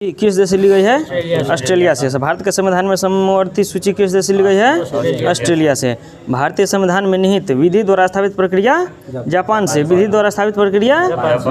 किस देश से ली गई है? ऑस्ट्रेलिया से। भारत के संविधान में समवर्ती सूची किस देश से ली गई है? ऑस्ट्रेलिया से। भारतीय संविधान में निहित विधि द्वारा स्थापित प्रक्रिया? जापान से। विधि द्वारा स्थापित प्रक्रिया?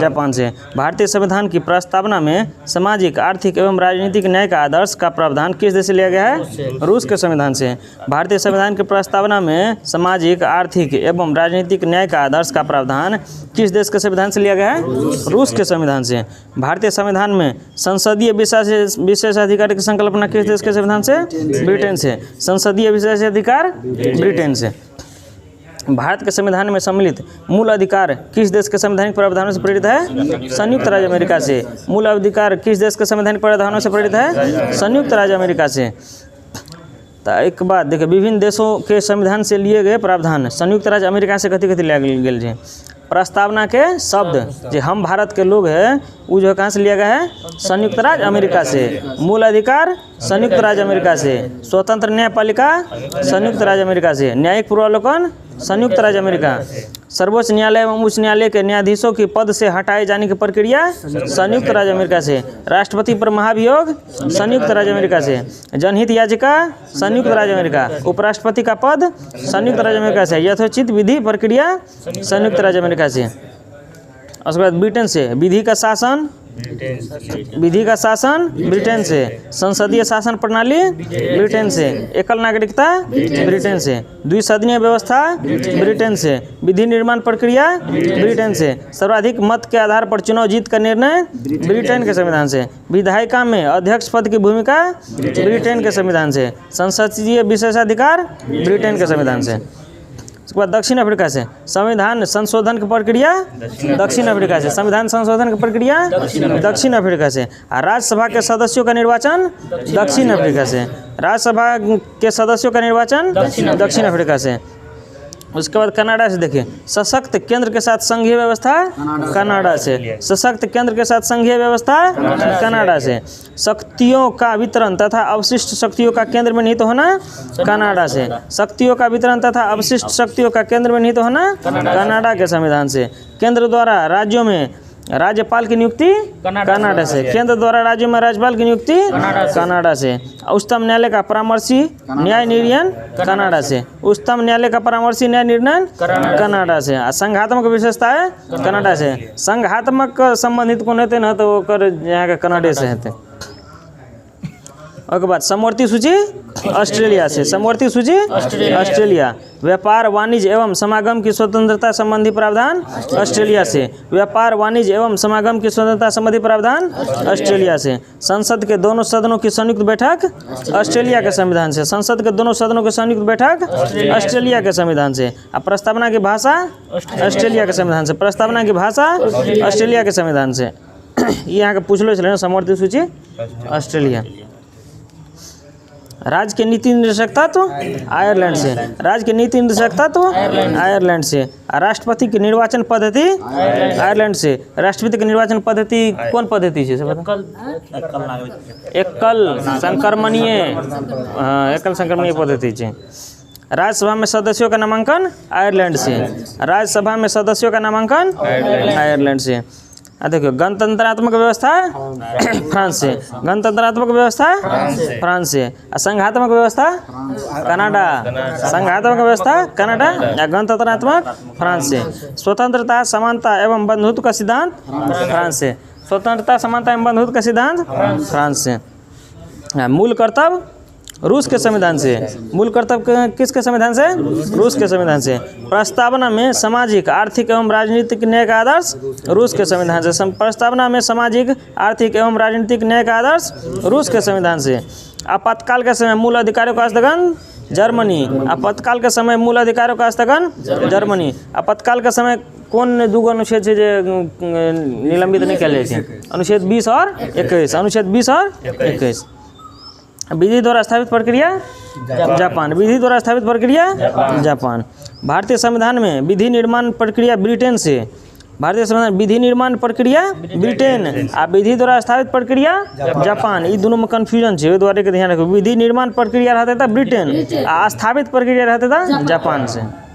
जापान से। भारतीय संविधान की प्रस्तावना में सामाजिक, आर्थिक एवं राजनीतिक न्याय का आदर्श का प्रावधान किस देश से लिया गया है? रूस के संविधान से। भारतीय संविधान की प्रस्तावना में सामाजिक, आर्थिक एवं राजनीतिक न्याय का आदर्श का प्रावधान किस देश के संविधान से लिया गया है? रूस के संविधान से। भारतीय संविधान में संसदीय विशेषाधिकार की संकल्पना किस देश के संविधान से? ब्रिटेन से। संसदीय विशेषाधिकार ब्रिटेन से। भारत के संविधान में सम्मिलित मूल अधिकार किस देश के संवैधानिक प्रावधानों से प्रेरित है? संयुक्त राज्य अमेरिका से। मूल अधिकार किस देश के संवैधानिक प्रावधानों से प्रेरित है? संयुक्त राज्य अमेरिका से। तो एक बात देखिए, विभिन्न देशों के संविधान से लिए गए प्रावधान संयुक्त राज्य अमेरिका से कथी लिया गेल है? प्रस्तावना के शब्द जो हम भारत के लोग हैं वो जो कहाँ से लिया गया है? संयुक्त राज्य अमेरिका से। मूल अधिकार संयुक्त राज्य अमेरिका से। स्वतंत्र न्यायपालिका संयुक्त राज्य अमेरिका से। न्यायिक पूर्वावलोकन संयुक्त राज्य अमेरिका। सर्वोच्च न्यायालय एवं उच्च न्यायालय के न्यायाधीशों की पद से हटाए जाने की प्रक्रिया संयुक्त राज्य अमेरिका से। राष्ट्रपति पर महाभियोग संयुक्त राज्य अमेरिका से। जनहित याचिका संयुक्त राज्य अमेरिका। उपराष्ट्रपति का पद संयुक्त राज्य अमेरिका से। यथोचित विधि प्रक्रिया संयुक्त राज्य अमेरिका से। उसके बाद ब्रिटेन से। विधि का शासन ब्रिटेन से। संसदीय शासन प्रणाली ब्रिटेन से। एकल नागरिकता ब्रिटेन से। द्विसदनीय व्यवस्था ब्रिटेन से। विधि निर्माण प्रक्रिया ब्रिटेन से। सर्वाधिक मत के आधार पर चुनाव जीत का निर्णय ब्रिटेन के संविधान से। विधायिका में अध्यक्ष पद की भूमिका ब्रिटेन के संविधान से। संसदीय विशेषाधिकार ब्रिटेन के संविधान से। उसके बाद दक्षिण अफ्रीका से। संविधान संशोधन की प्रक्रिया दक्षिण अफ्रीका से। संविधान संशोधन की प्रक्रिया दक्षिण अफ्रीका से। राज्यसभा के सदस्यों का निर्वाचन दक्षिण अफ्रीका से। राज्यसभा के सदस्यों का निर्वाचन दक्षिण अफ्रीका से। उसके बाद कनाडा से देखिए। सशक्त केंद्र के साथ संघीय व्यवस्था कनाडा से। सशक्त केंद्र के साथ संघीय व्यवस्था कनाडा से। शक्तियों का वितरण तथा अवशिष्ट शक्तियों का केंद्र में निहित होना कनाडा से। शक्तियों का वितरण तथा अवशिष्ट शक्तियों का केंद्र में निहित होना कनाडा के संविधान से। केंद्र द्वारा राज्यों में राज्यपाल की नियुक्ति कनाडा से। केंद्र द्वारा राज्यों में राज्यपाल की नियुक्ति कनाडा से। उच्चतम न्यायालय का परामर्शी न्याय निर्णय कनाडा से। उच्चतम न्यायालय का परामर्शी न्याय निर्णय कनाडा से। संघात्मक विशेषताएं कनाडा से। संघात्मक संबंधित कौन होते न तो यहाँ के कनाडा से होते। उसके बाद समवर्ती सूची ऑस्ट्रेलिया से। समवर्ती सूची ऑस्ट्रेलिया। व्यापार, वाणिज्य एवं समागम की स्वतंत्रता संबंधी प्रावधान ऑस्ट्रेलिया से। व्यापार, वाणिज्य एवं समागम की स्वतंत्रता संबंधी प्रावधान ऑस्ट्रेलिया से। संसद के दोनों सदनों की संयुक्त बैठक ऑस्ट्रेलिया के संविधान से। संसद के दोनों सदनों की संयुक्त बैठक ऑस्ट्रेलिया के संविधान से। अब प्रस्तावना की भाषा ऑस्ट्रेलिया के संविधान से। प्रस्तावना की भाषा ऑस्ट्रेलिया के संविधान से। यहाँ के पूछ लो चले समवर्ती सूची ऑस्ट्रेलिया। राज्य के नीति निर्देशक तत्व आयरलैंड से। राज्य के नीति निर्देशक तत्व आयरलैंड से। राष्ट्रपति की निर्वाचन पद्धति आयरलैंड से। राष्ट्रपति की निर्वाचन पद्धति कौन पद्धति से? एकल संक्रमणीय पद्धति से। राज्यसभा में सदस्यों का नामांकन आयरलैंड से। राज्यसभा में सदस्यों का नामांकन आयरलैंड से। देखियो, गणतंत्रात्मक व्यवस्था फ्रांस से। गणतंत्रात्मक व्यवस्था फ्रांस से। संघात्मक व्यवस्था कनाडा। संघात्मक व्यवस्था कनाडा या गणतंत्रात्मक फ्रांस से। स्वतंत्रता, समानता एवं बंधुत्व का सिद्धांत फ्रांस से। स्वतंत्रता, समानता एवं बंधुत्व का सिद्धांत फ्रांस से। मूल कर्तव्य रूस के संविधान से। मूल कर्तव्य किसके संविधान से? रूस के संविधान से। प्रस्तावना में सामाजिक, आर्थिक एवं राजनीतिक न्याय का आदर्श रूस के संविधान से। प्रस्तावना में सामाजिक, आर्थिक एवं राजनीतिक न्याय का आदर्श रूस के संविधान से। आपातकाल के समय मूल अधिकारों का स्थगन जर्मनी। आपातकाल के समय मूल अधिकारों का स्थगन जर्मनी। आपातकाल के समय कौन दूगो अनुच्छेद से निलंबित नहीं किया जाए? अनुच्छेद 20 और 21। अनुच्छेद 20 और 21। विधि द्वारा स्थापित प्रक्रिया जापान। विधि द्वारा स्थापित प्रक्रिया जापान। भारतीय संविधान में विधि निर्माण प्रक्रिया ब्रिटेन से। भारतीय संविधान विधि निर्माण प्रक्रिया ब्रिटेन आ विधि द्वारा स्थापित प्रक्रिया जापान। ये दोनों में कन्फ्यूजन है, द्वारे के ध्यान रखो। विधि निर्माण प्रक्रिया रहता था ब्रिटेन आ स्थापित प्रक्रिया रहता था जापान से।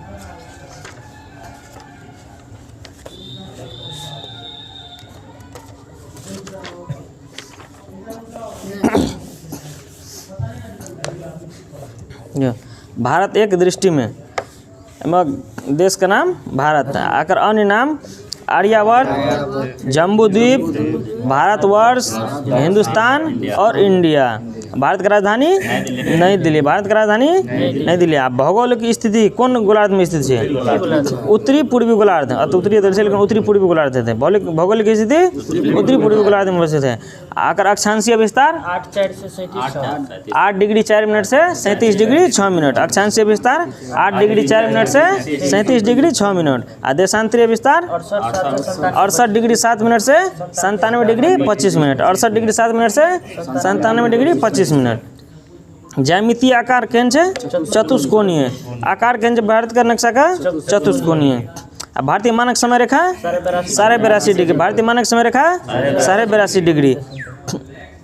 भारत एक दृष्टि में देश का नाम भारत, आकर अन्य नाम आर्यावर्त, जम्बूद्वीप, भारतवर्ष, हिंदुस्तान और इंडिया। भारत की राजधानी नई दिल्ली। भारत की राजधानी नई दिल्ली। आप भौगोलिक स्थिति कौन गोलार्ध में स्थित है? उत्तरी पूर्वी गोलार्ध। उत्तरी लेकिन उत्तरी पूर्वी गोलार्ध है। भौगोलिक स्थिति उत्तरी पूर्वी गोलार्ध में स्थित है। आकर अक्षांशीय विस्तार 8 डिग्री 4 मिनट से 37 डिग्री 6 मिनट। अक्षांशीय विस्तार 8 डिग्री 4 मिनट से 37 डिग्री 6 मिनट। देशांतरीय विस्तार 68 डिग्री 7 मिनट से 97 डिग्री 25 मिनट। 68 डिग्री 7 मिनट से 97 डिग्री 25 मिनट। ज्यामितीय आकार केंद्र है चतुष्कोणीय। आकार केंद्र भारत का नक्शा का चतुष्कोणीय। भारतीय मानक समय रेखा 82.5 डिग्री। भारतीय मानक समय रेखा 82.5 डिग्री।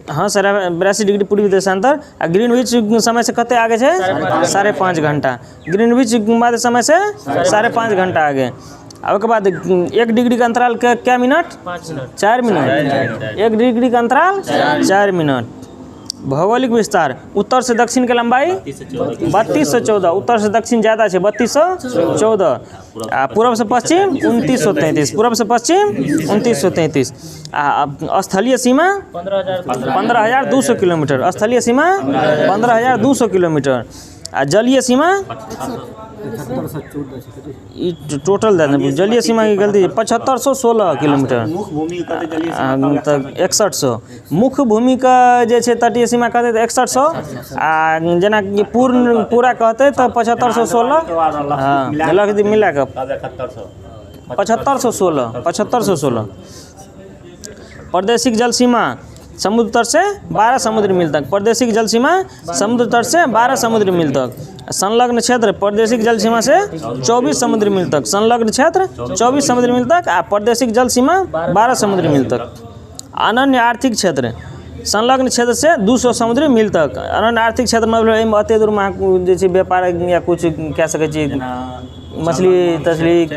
हाँ 82 डिग्री पूर्वी देशांतर। ग्रीनविच समय से कते आगे है 5.5 घंटा। ग्रीनविच बाद समय से 5.5 घंटा आगे। अब के बाद 1 डिग्री का अंतराल क्या मिनट? 4 मिनट। 1 डिग्री का अंतराल 4 मिनट। भौगोलिक विस्तार उत्तर से दक्षिण की लंबाई 3214। उत्तर से दक्षिण ज़्यादा है 3214। पूर्व से पश्चिम 2933। पूर्व से पश्चिम 2933। स्थलीय सीमा 15,200 किलोमीटर। स्थलीय सीमा 15,200 किलोमीटर। जलीय सीमा टोटल जलीय सीमा की गलती 7516 किलोमीटर तक 6100। मुख्य भूमि का जे छै तटीय सीमा कहते तो 6100 आ जेना कि पूरा कहते तो 7516। हाँ मिला के 7516। प्रादेशिक जल सीमा समुद्र तट से 12 समुद्री मील तक। प्रादेशिक जल सीमा समुद्र तट से 12 समुद्री मील तक। संलग्न क्षेत्र प्रादेशिक जल सीमा से 24 समुद्री मील तक। संलग्न क्षेत्र 24 समुद्री मील तक आ प्रादेशिक जल सीमा 12 समुद्री मील तक। अनन्य आर्थिक क्षेत्र संलग्न क्षेत्र से 200 समुद्री मील तक। अनन्य आर्थिक क्षेत्र मतलब अत्य दूर में जे छै व्यापार या कुछ कह सकै छी, मछली तछली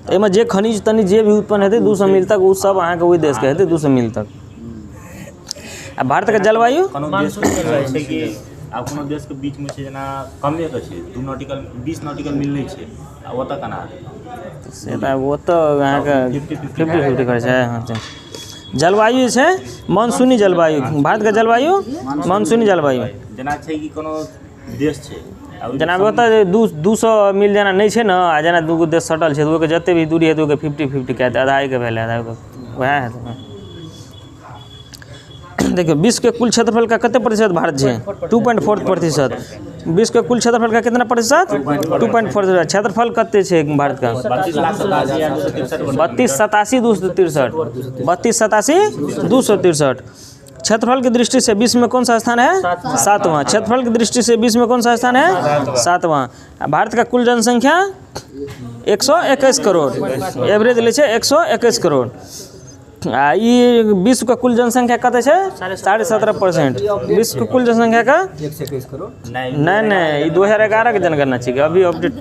एहिमे जे खनिज तनिज जे भी उत्पन्न हेतै 200 मील तक, वो सब अहाँके ओहि देश के हेतै 200 मील तक। आ भारत के जलवायु कोनो देश के बीच में छै जेना कमे के छै 20 नॉटिकल मील नहीं छै आ ओतऽ कना से त ओतऽ अहाँके 50-50 करे छै। जलवायु छै मानसूनी जलवायु। भारत के जलवायु मानसूनी जलवायु। जेना छै कि कोनो देश छै जेना ओतऽ 200 मील जेना नहीं छै ना, आ जेना दूगो देश सटल छै तो ओके जते भी दूरी है तो ओके 50-50 कहते। आधा के भेलै आधा वएह है। देखिए विश्व के कुल क्षेत्रफल का कितने प्रतिशत भारत है? 2.4%। विश्व के कुल क्षेत्रफल का कितना प्रतिशत? 2.4%। क्षेत्रफल कितने है भारत का? 32,87,263। क्षेत्रफल की दृष्टि से विश्व में कौन सा स्थान है? 7वां। क्षेत्रफल की दृष्टि से विश्व में कौन सा स्थान है? 7वां। भारत का कुल जनसंख्या 121 करोड़। एवरेज ले 121 करोड़। ये विश्व का कुल जनसंख्या कते है? 17.5%। विश्व का कुल जनसंख्या का 121 करोड़ नहीं 2011 के जनगणना चाहिए। अभी अपडेट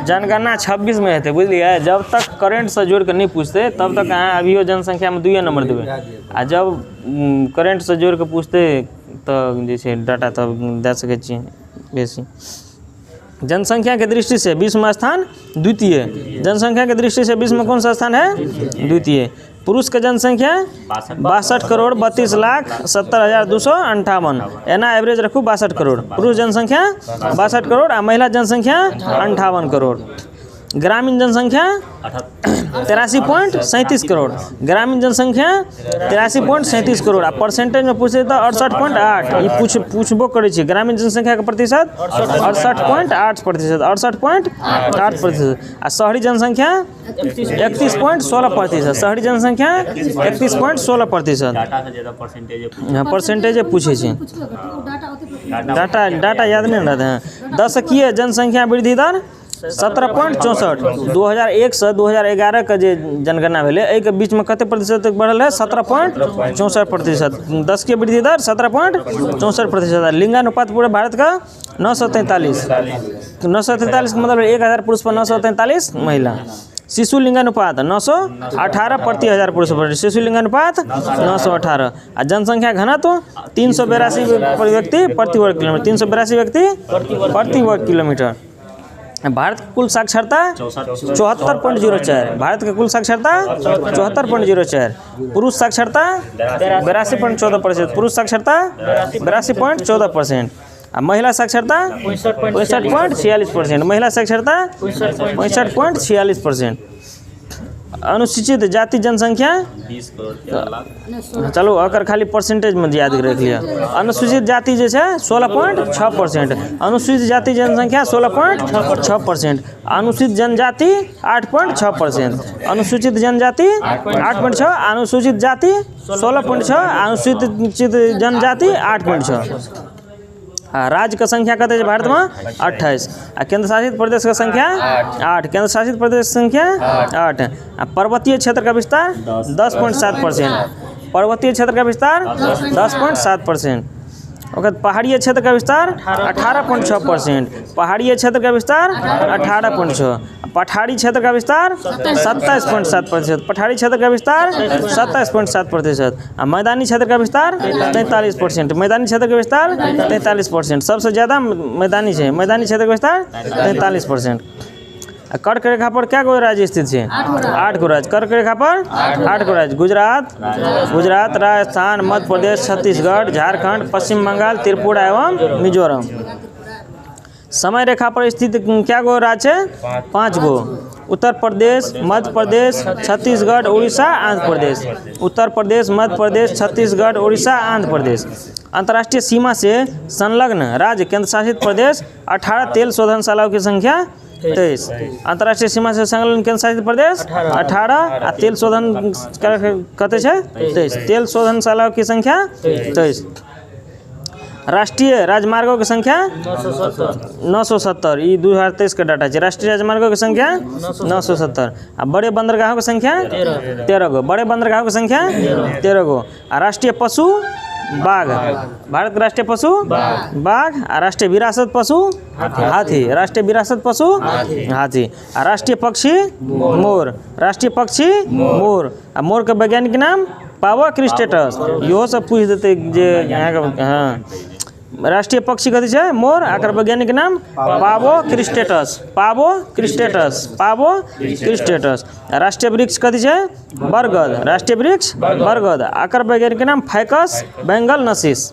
जनगणना 26 में है बुझलिए। जब तक करेंट से जोड़ कर नहीं पूछते तब तक अहाँ अभियो जनसंख्या में 2 नंबर देवे। आ जब करेंट से जोड़ कर पूछते तो जैसे डाटा तब दे सके छिए बेसी। जनसंख्या के दृष्टि से विश्व में स्थान द्वितीय। जनसंख्या के दृष्टि से विश्व में कौन सा स्थान है? द्वितीय। पुरुष का जनसंख्या 62 करोड़ 32 लाख 70,258। एना एवरेज रखू 62 करोड़। पुरुष जनसंख्या 62 करोड़ आ महिला जनसंख्या 58 करोड़। ग्रामीण जनसंख्या 83.37 करोड़। ग्रामीण जनसंख्या 83.37 करोड़। आ परसेंटेज में पूछे तो 68.8। ये पूछबो करे छी। ग्रामीण जनसंख्या का प्रतिशत 68.8%। 68.8%। आ शहरी जनसंख्या 31.16%। शहरी जनसंख्या 31.16%। परसेंटेज पूछे छी। डाटा याद नहीं रहते हैं। दशकीय जनसंख्या वृद्धि दर 17.64। 2001 से 2011 का जो जनगणना भेले एहि के बीच में कते प्रतिशत तक बढ़ल है? 17.64%। 10 की वृद्धि दर 17.64%। लिंगानुपात पूरे भारत का 943। 943 का मतलब 1000 पुरुष पर 943 महिला। शिशु लिंगानुपात 918 प्रति 1000 पुरुष पर शिशु लिंगानुपात 918 आ जनसंख्या घनत्व 382 व्यक्ति प्रति वर्ग किलोमीटर 382 व्यक्ति प्रति वर्ग किलोमीटर। भारत की कुल साक्षरता 74.04 भारत की कुल साक्षरता 74.04 पुरुष साक्षरता 82.14% पुरुष साक्षरता 82.14% महिला साक्षरता 65.46% महिला साक्षरता 65.46%। अनुसूचित जाति जनसंख्या 20 करोड़ 13 लाख। चलो अगर खाली परसेंटेज में याद रख लिया। अनुसूचित जाति जो है 16.6%, अनुसूचित जाति जनसंख्या 16.6%, अनुसूचित जनजाति 8.6%, अनुसूचित जनजाति 8.6, अनुसूचित जाति 16.6, अनुसूचित जनजाति 8.6। राज्य का संख्या कहते हैं भारत में 28 आ केंद्र शासित प्रदेश का संख्या 8 केंद्र शासित प्रदेश संख्या 8 पर्वतीय क्षेत्र का विस्तार 10.7%, पर्वतीय क्षेत्र का विस्तार 10.7%। ओके पहाड़ीय क्षेत्र का विस्तार 18.6%, पहाड़ीय क्षेत्र का विस्तार 18.6, पठारी क्षेत्र का विस्तार 27.7%, पठारी क्षेत्र का विस्तार 27.7%, मैदानी क्षेत्र का विस्तार 43%, मैदानी क्षेत्र का विस्तार 43%, सबसे ज़्यादा मैदानी है, मैदानी क्षेत्र का विस्तार 43%। कर्क रेखा पर क्या गो राज्य स्थित है? 8 गो राज्य। कर्क रेखा पर 8 गो राज्य गुजरात, राजस्थान, मध्य प्रदेश, छत्तीसगढ़, झारखंड, पश्चिम बंगाल, त्रिपुरा एवं मिजोरम। समय रेखा पर स्थित क्या गो राज्य है? 5 गो। उत्तर प्रदेश, मध्य प्रदेश, छत्तीसगढ़, उड़ीसा, आंध्र प्रदेश। उत्तर प्रदेश, मध्य प्रदेश, छत्तीसगढ़, उड़ीसा, आंध्र प्रदेश। अंतर्राष्ट्रीय सीमा से संलग्न राज्य केंद्र शासित प्रदेश 18 तेल शोधनशालाओं की संख्या 23। अंतर्राष्ट्रीय सीमा से संलग्न केंद्र शासित प्रदेश 18 आ तेल शोधन कहते हैं 23, तेल शोधनशालाओं की संख्या 23। राष्ट्रीय राजमार्गों की संख्या 970, ये 2023 का डाटा है। राष्ट्रीय राजमार्गों की संख्या 970। बड़े बंदरगाहों की संख्या 13 गो, बड़े बंदरगाहों की संख्या 13 गो। राष्ट्रीय पशु बाघ, भारत का राष्ट्रीय पशु बाघ, राष्ट्रीय विरासत पशु हाथी, राष्ट्रीय विरासत पशु हाथी। राष्ट्रीय पक्षी मोर, राष्ट्रीय पक्षी मोर। मोर का वैज्ञानिक नाम पावो क्रिस्टेटस, यो सब पूछ देते जे यहाँ का। हाँ, राष्ट्रीय पक्षी कथी है? मोर। आकर वैज्ञानिक नाम पावो क्रिस्टेटस, पावो क्रिस्टेटस, पावो क्रिस्टेटस। राष्ट्रीय वृक्ष कथी है? बरगद, राष्ट्रीय वृक्ष बरगद। आकर वैज्ञानिक नाम फाइकस बेंगलनेसिस,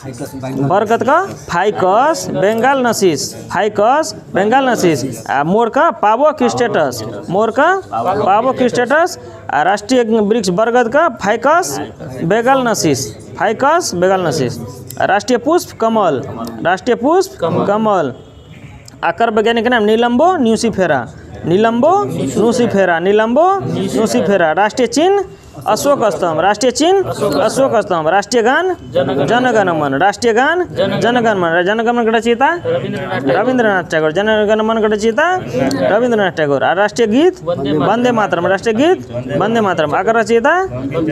बरगद का फाइकस बेंगलनेसिस, फाइकस बेंगलनेसिस। मोर का पावो क्रिस्टेटस, मोर का पावो क्रिस्टेटस। राष्ट्रीय वृक्ष बरगद का फाइकस बेंगलनेसिस, फाइकस बेंगलनेसिस। राष्ट्रीय पुष्प कमल, राष्ट्रीय पुष्प कमल। आकर वैज्ञानिक नाम नीलम्बो न्यूसिफेरा, नीलम्बो न्यूसिफेरा, नीलम्बो न्यूसिफेरा। राष्ट्रीय चिन्ह अशोक स्तंभ, राष्ट्रीय चिन्ह अशोक स्तंभ। राष्ट्रीय गान जनगण मन, राष्ट्रीय गान जनगण मन। जनगण मन रचयिता रविंद्रनाथ टैगोर, जनगण मन रचयिता रविंद्रनाथ टैगोर। राष्ट्रीय गीत वंदे मातरम, राष्ट्रीय गीत वंदे मातरम। आकर रचयिता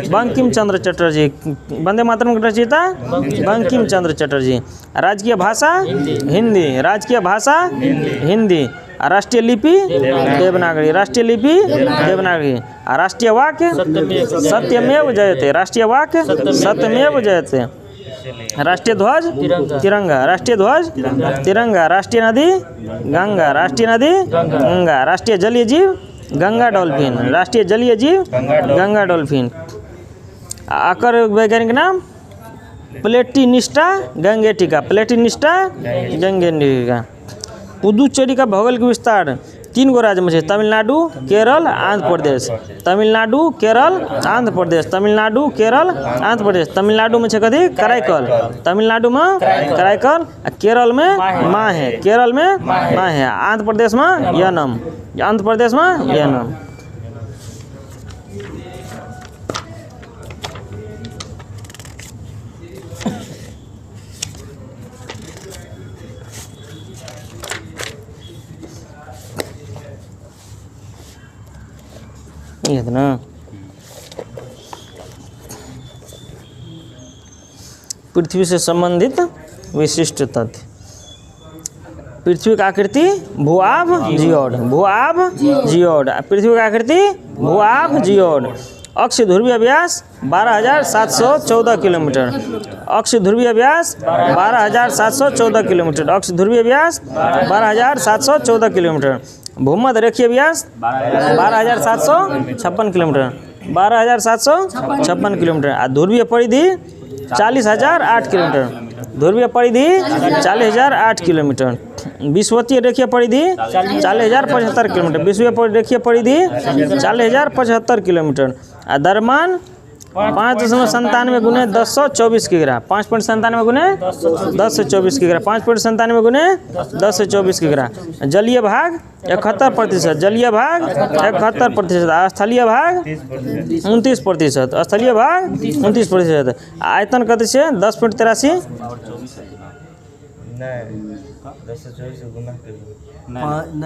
बंकिम चंद्र चटर्जी, वंदे मातरम रचयिता बंकिम चंद्र चटर्जी। राजकीय भाषा हिंदी, राजकीय भाषा हिंदी। राष्ट्रीय लिपि देवनागरी, राष्ट्रीय लिपि देवनागरी। राष्ट्रीय वाक्य सत्यमेव जयते, राष्ट्रीय वाक्य सत्यमेव जयते। राष्ट्रीय ध्वज तिरंगा, राष्ट्रीय ध्वज तिरंगा। राष्ट्रीय नदी गंगा, राष्ट्रीय नदी गंगा। राष्ट्रीय जलीय जीव गंगा डॉल्फिन, राष्ट्रीय जलीय जीव गंगा डॉल्फिन। आकर वैज्ञानिक नाम प्लेटिनिस्टा गंगेटिका, प्लेटिनिस्टा गंगेटिका। पुदुचेरी का भौगोलिक विस्तार 3 गो राज्य में है, तमिलनाडु, केरल, आंध्र प्रदेश। तमिलनाडु, केरल, आंध्र प्रदेश, तमिलनाडु, केरल, आंध्र प्रदेश। तमिलनाडु में कथी? कराईकल, तमिलनाडु में कराईकल। केरल में माँ है, केरल में माँ है। आंध्र प्रदेश में यानम, आंध्र प्रदेश में यानम। ये था ना। पृथ्वी से संबंधित विशिष्ट तथ्य। पृथ्वी का आकृति भूआभ जियोड, भूआभ जियोड। पृथ्वी का आकृति भूआभ जियोड। अक्ष ध्रुवीय व्यास 12,714 किलोमीटर। अक्ष ध्रुवीय व्यास 12,714 किलोमीटर। अक्ष ध्रुवीय व्यास 12,714 किलोमीटर। भूमध्य रेखीय व्यास 12,756 किलोमीटर। 12,756 किलोमीटर। आ ध्रुवीय परिधि 40,008 किलोमीटर। ध्रुवीय परिधि 40,008 किलोमीटर। विषुवतीय रेखीय परिधि 40,075 किलोमीटर। विषुवतीय रेखीय परिधि 40,075 किलोमीटर। आ द्रव्यमान 5.97 गुने 1024 किग्रा। 5.97 गुने 1024 किग्रा। 5.97 गुने 1024 किग्रा। जलीय भाग 71%। जलीय भाग 71%। स्थलीय भाग 29%। स्थलीय भाग 29%। आयतन कते छै 10.83।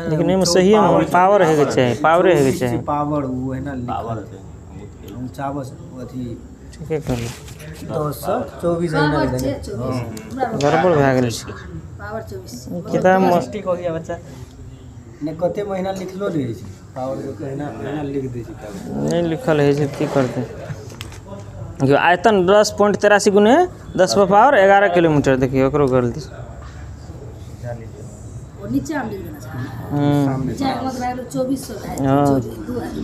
लेकिन एहिमे सही पावर है के चाहिए, पावरे है के चाहिए। पावर वो है ना हम चावल अथी ठीके कहलियै। 1024 है ना गड़बड़ भए गेल छै पावर 24 किताब मस्ती हो गया बच्चा। ने कते महीना लिखलो रहे छै पावर के महीना लिख दै छै तब नहीं लिखल है जे की करते। देखियो आयतन 10.83 गुने 10 पर पावर 11 किलोमीटर। देखियो ओकरो गलती। और नीचे हम लिख देना चाहिए। नीचे मतलब 2400 है। हाँ।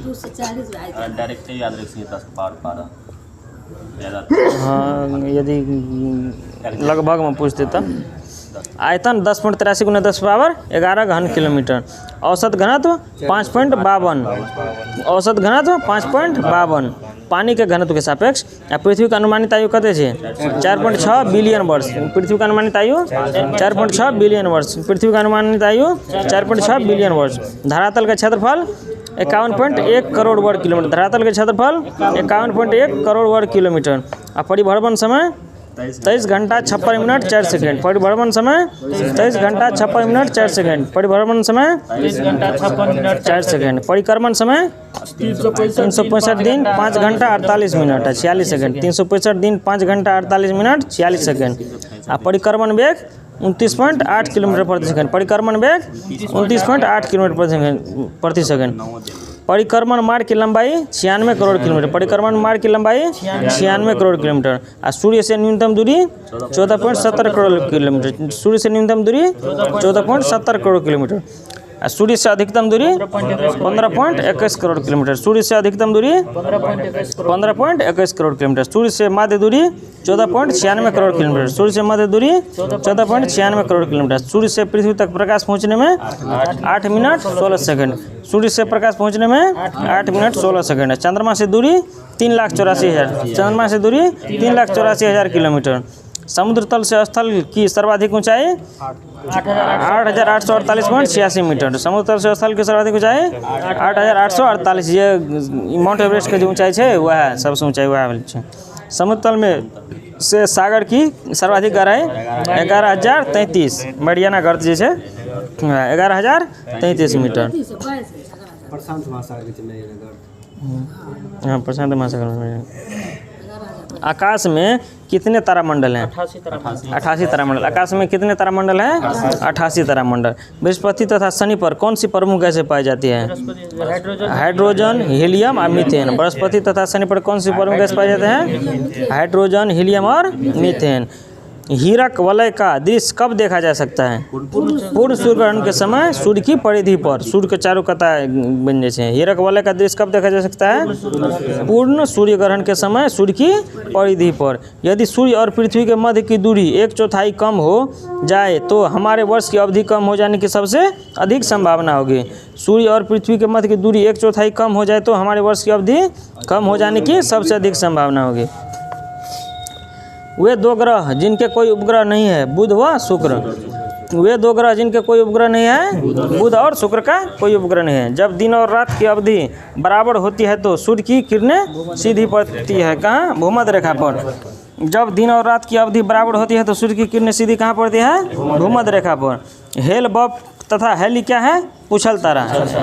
2 से 40 है। डायरेक्ट याद रखिए 10 पावर 12 ज़्यादा। हाँ यदि लगभग में पूछते तब। आयतन 10.83 गुने 10 पावर 11 घन किलोमीटर। औसत घनत्व 5.52। औसत घनत्व 5.52 पानी के घनत्व के सापेक्ष। आ पृथ्वी के अनुमानित आयु कते छै 4.6 बिलियन वर्ष। पृथ्वी के अनुमानित आयु 4.6 बिलियन वर्ष। पृथ्वी के अनुमानित आयु 4.6 बिलियन वर्ष। धरातल का क्षेत्रफल 51.1 करोड़ वर्ग किलोमीटर। धरातल के क्षेत्रफल 51.1 करोड़ वर्ग किलोमीटर। आ परिभ्रमण समय 23 घंटा 56 मिनट 4 सेकंड। परिभ्रमण समय 23 घंटा 56 मिनट 4 सेकंड। परिभ्रमण समय 23 घंटा 56 मिनट 4 सेकंड। परिक्रमण समय 365 दिन 5 घंटा 48 मिनट 46 सेकंड। 365 दिन 5 घंटा 48 मिनट 46 सेकंड। आ परिक्रमण वेग 29.8 किलोमीटर प्रति सेकंड। परिक्रमण वेग 29.8 किलोमीटर प्रति सेकंड। परिक्रमण मार्ग की लंबाई 96 करोड़ किलोमीटर। परिक्रमण मार्ग की लंबाई 96 करोड़ किलोमीटर। आ सूर्य से न्यूनतम दूरी 14.70 करोड़ किलोमीटर। सूर्य से न्यूनतम दूरी 14.70 करोड़ किलोमीटर। आ सूर्य से अधिकतम दूरी 15.21 करोड़ किलोमीटर। सूर्य से अधिकतम दूरी 15.21 करोड़ किलोमीटर। सूर्य से मध्य दूरी 14.96 करोड़ किलोमीटर। सूर्य से मध्य दूरी 14.96 करोड़ किलोमीटर। सूर्य से पृथ्वी तक प्रकाश पहुंचने में 8 मिनट 16 सेकंड। सूर्य से प्रकाश पहुंचने में 8 मिनट 16 सेकंड। चंद्रमा से दूरी 3,84,000। चंद्रमा से दूरी 3,84,000 किलोमीटर। समुद्र तल से स्थल की सर्वाधिक ऊंचाई 8,848.86 मीटर। समुद्र तल से स्थल की सर्वाधिक ऊंचाई 8,848। ये माउंट एवरेस्ट के जो ऊंचाई है वह सबसे ऊंचाई वह है। समुद्र तल में से सागर की सर्वाधिक गहराई 11,033। मरियाना गर्त जे छै 11,033 मीटर। प्रशांत महासागर के चले नगर। हाँ प्रशांत महासागर में। आकाश में कितने तारामंडल हैं 88 तारामंडल। आकाश में कितने तारामंडल हैं 88 तारामंडल। बृहस्पति तथा शनि पर कौन सी प्रमुख गैसें पाई जाती है हाइड्रोजन हीलियम और मीथेन। बृहस्पति तथा शनि पर कौन सी प्रमुख गैस पाए जाते हैं हाइड्रोजन हीलियम और मीथेन। हीरक वलय का दृश्य कब देखा जा सकता है पूर्ण सूर्य ग्रहण के समय सूर्य की परिधि पर। सूर्य के चारों कता बन जाए हैं। हीरक वलय का दृश्य कब देखा जा सकता है पूर्ण सूर्य ग्रहण के समय सूर्य की परिधि पर। यदि सूर्य और पृथ्वी के मध्य की दूरी 1/4 कम हो जाए तो हमारे वर्ष की अवधि कम हो जाने की सबसे अधिक संभावना होगी। सूर्य और पृथ्वी के मध्य की दूरी 1/4 कम हो जाए तो हमारे वर्ष की अवधि कम हो जाने की सबसे अधिक संभावना होगी। वे दो ग्रह जिनके कोई उपग्रह नहीं है बुध व शुक्र। वे दो ग्रह जिनके कोई उपग्रह नहीं है बुध और शुक्र का कोई उपग्रह नहीं है। जब दिन और रात की अवधि बराबर होती है तो सूर्य की किरणें सीधी पड़ती है कहाँ भूमध्य रेखा पर। जब दिन और रात की अवधि बराबर होती है तो सूर्य की किरणें सीधी कहाँ पड़ती है भूमध्य रेखा पर। हेल बॉब तथा हेली क्या है पूछल तारा।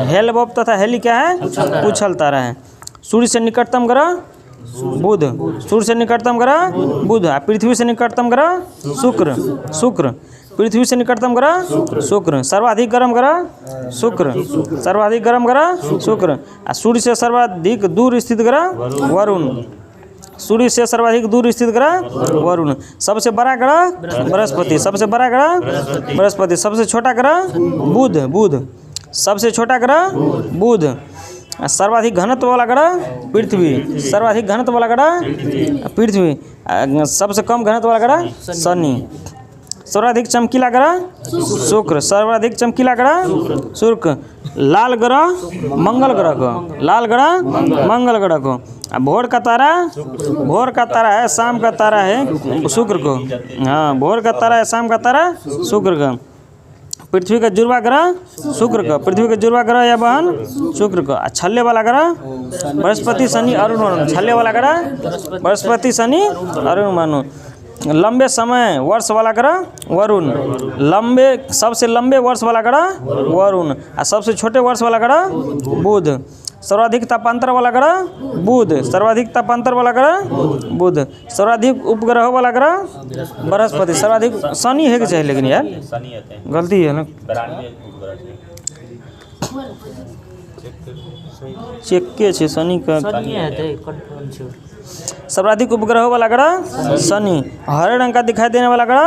हेल बॉब तथा हेली क्या है पूछल तारा है। सूर्य से निकटतम ग्रह बुध। सूर्य से निकटतम ग्रह बुध। आ पृथ्वी से निकटतम ग्रह शुक्र। शुक्र पृथ्वी से निकटतम ग्रह शुक्र। सर्वाधिक गर्म ग्रह शुक्र। सर्वाधिक गर्म ग्रह शुक्र। आ सूर्य से सर्वाधिक दूर स्थित ग्रह वरुण। सूर्य से सर्वाधिक दूर स्थित ग्रह वरुण। सबसे बड़ा ग्रह बृहस्पति। सबसे बड़ा ग्रह बृहस्पति। सबसे छोटा ग्रह बुध। बुध सबसे छोटा ग्रह बुध। सर्वाधिक घनत्व वाला ग्रह पृथ्वी। सर्वाधिक घनत्व वाला ग्रह पृथ्वी। सबसे कम घनत्व वाला ग्रह शनि। सर्वाधिक चमकीला ग्रह शुक्र। सर्वाधिक चमकीला ग्रह शुक्र। लाल ग्रह मंगल ग्रह को। लाल ग्रह मंगल ग्रह को। भोर का तारा है, शाम का तारा है शुक्र को। हाँ, भोर का तारा है, शाम का तारा शुक्र का। पृथ्वी का जुड़वा ग्रह शुक्र का। पृथ्वी का जुड़वा ग्रह या बहन शुक्र का। छल्ले वाला ग्रह बृहस्पति शनि अरुण वरुण। छल्ले वाला ग्रह बृहस्पति शनि अरुण वरुण। लंबे समय वर्ष वाला ग्रह वरुण। सबसे लंबे वर्ष वाला ग्रह वरुण। और सबसे छोटे वर्ष वाला ग्रह बुध। सर्वाधिक तापांतर वाला ग्रह बुध। सर्वाधिक तापांतर वाला ग्रह बुध। सर्वाधिक उपग्रह वाला ग्रह बृहस्पति। सर्वाधिक शनि है कि चाहिए, लेकिन यार शनि आते हैं गलती है ना। 92 उपग्रह है। चेक के छे शनि का। शनि है सर्वाधिक उपग्रह वाला ग्रह शनि। हरे रंग का दिखाई देने वाला ग्रह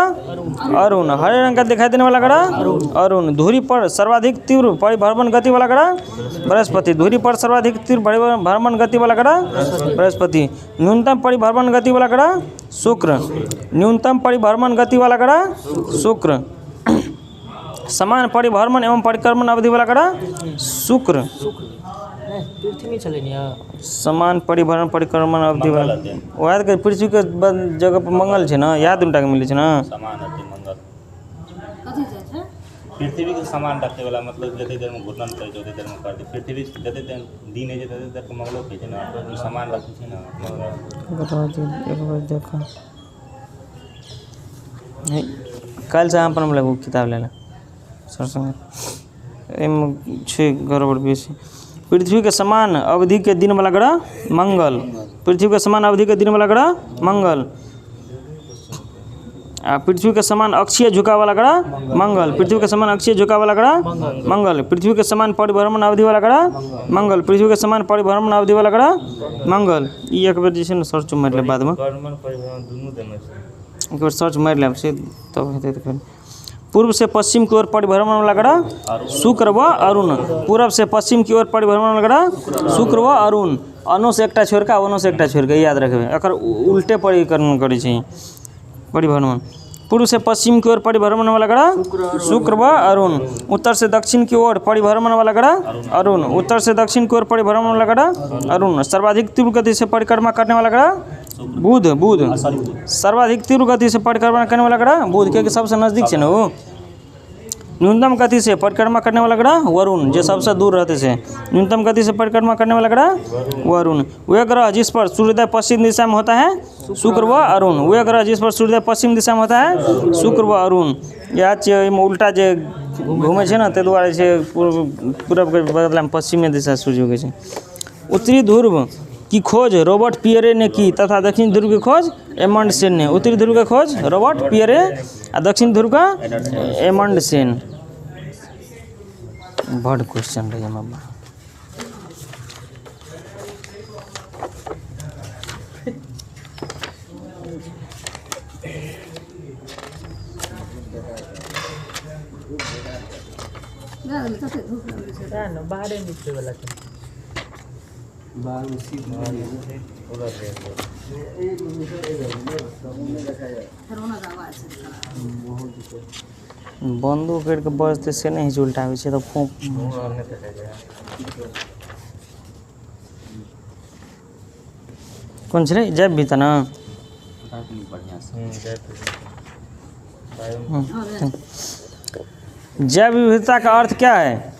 अरुण। हरे रंग का दिखाई देने वाला ग्रह अरुण। धुरी पर सर्वाधिक तीव्र परिभ्रमण गति वाला ग्रह बृहस्पति। धुरी पर सर्वाधिक तीव्र परिभ्रमण गति वाला ग्रह बृहस्पति। न्यूनतम परिभ्रमण गति वाला ग्रह शुक्र। न्यूनतम परिभ्रमण गति वाला ग्रह शुक्र। समान परिभ्रमण एवं परिक्रमण अवधि वाला ग्रह शुक्र। समान परिभ्रमण परिक्रमण अवधि वाला वएह के पृथ्वी के जगह पर मंगल छै ना, याद उल्टा के मिले छै ना। समान आते मंगल कथी छै छै? पृथ्वी के समान रखे वाला मतलब जते देर में घूर्णन करे छै ओते देर में करते। पृथ्वी जते देर दिन है जते देर के मंगलो के छै ना, तो समान रखे छै ना मंगल। बता दे एक बार देखो। कल से हम अपन वाला किताब लेला सर संग एम छै गड़बड़ बेसी। पृथ्वी के समान अवधि के दिन वाला ग्रह मंगल। पृथ्वी के समान अवधि के दिन वाला ग्रह मंगल। पृथ्वी के समान अक्षीय झुकाव वाला ग्रह मंगल। पृथ्वी के समान अक्षीय झुकाव वाला ग्रह मंगल। पृथ्वी के समान परिभ्रमण अवधि वाला ग्रह मंगल। पृथ्वी के समान परिभ्रमण अवधि वाला ग्रह मंगल। ई एक बेर जे छै ने सर्च मारि ले बाद में। परिभ्रमण परिभ्रमण दुनू देने छै। एक बार सर्च मारि लेब से तब हेतै तऽ। पूर्व से पश्चिम की ओर परिभ्रमण वाला ग्रह शुक्र व अरुण। पूर्व से पश्चिम की ओर परिभ्रमण वाला ग्रह शुक्र व अरुण। अनो से एकटा छोड़ि कऽ ओनो से एकटा छोड़ि कऽ याद रखबै। एकर उल्टे परिक्रमण करै छै परिभ्रमण। पूर्व से पश्चिम की ओर परिभ्रमण वाला ग्रह शुक्र व अरुण। उत्तर से दक्षिण की ओर परिभ्रमण वाला ग्रह अरुण। उत्तर से दक्षिण की ओर परिभ्रमण वाला ग्रह अरुण। सर्वाधिक तीव्र गति से परिक्रमा करने वाला ग्रह बुध। बुध सर्वाधिक तीव्र गति से परिक्रमा करने वाला ग्रह बुध, क्योंकि सबसे नजदीक है ना वो। न्यूनतम गति से परिक्रमा करने वाला ग्रह वरुण, जो सबसे दूर रहते से। न्यूनतम गति से परिक्रमा करने वाला ग्रह वरुण। वह ग्रह जिस पर सूर्योदय पश्चिम दिशा में होता है शुक्र व अरुण। वह ग्रह जिस पर सूर्योदय पश्चिम दिशा में होता है शुक्र व अरुण। यह उल्टा जे घूमे छै ना, ताहि दुआरे छै पूरब के बदला में पश्चिमी दिशा सूर्य उगै छै। उत्तरी ध्रुव की खोज रॉबर्ट पियरे ने की तथा दक्षिण ध्रुव की खोज एमंडसेन ने। उत्तरी ध्रुव की खोज रॉबर्ट पियरे और दक्षिण ध्रुव का एमंडसेन। बड़ क्वेश्चन रही मम्मा। कते धूप लगै छै? बाहरे निकले वाला छै। बंदो करके बजते से नहीं उल्टाबै छै तऽ फूंक। कौन छै जैब भी था ना। बढ़िया से जैव विविधता का अर्थ क्या है?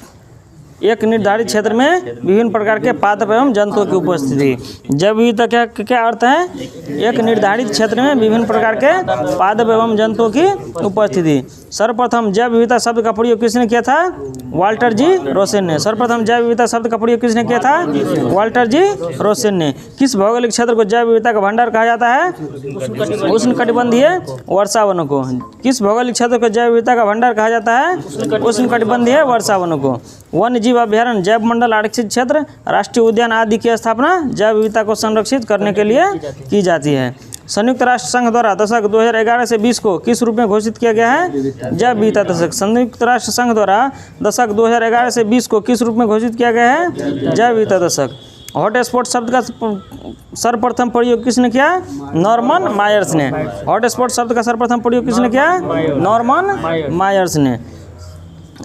एक निर्धारित क्षेत्र में विभिन्न प्रकार के पादप एवं जंतुओं की उपस्थिति। जैव विविधता क्या अर्थ है? एक निर्धारित क्षेत्र में विभिन्न प्रकार के पादप एवं जंतुओं की उपस्थिति। सर्वप्रथम जैव विविधता शब्द का प्रयोग किसने किया था? वाल्टर जी रोसेन ने। सर्वप्रथम जैव विविधता शब्द का प्रयोग किसने किया था? वाल्टर जी रोसेन ने। किस भौगोलिक क्षेत्र को जैव विविधता का भंडार कहा जाता है? उष्णकटिबंधीय वर्षा वनों को। किस भौगोलिक क्षेत्र को जैव विविधता का भंडार कहा जाता है? उष्णकटिबंधीय वर्षा वनों को। वन्य जीव अभ्यारण्य, जैव मंडल, आरक्षित क्षेत्र, राष्ट्रीय उद्यान आदि की स्थापना जैव विविधता को संरक्षित करने के लिए की जाती है। संयुक्त राष्ट्र संघ द्वारा दशक 2011 से 20 को किस रूप में घोषित किया गया है? जैव विविधता दशक। संयुक्त राष्ट्र संघ द्वारा दशक 2011 से 20 को किस रूप में घोषित किया गया है? जैव विविधता दशक। हॉटस्पॉट शब्द का सर्वप्रथम प्रयोग किसने किया? नॉर्मन मायर्स ने। हॉटस्पॉट शब्द का सर्वप्रथम प्रयोग किसने किया? नॉर्मन मायर्स ने।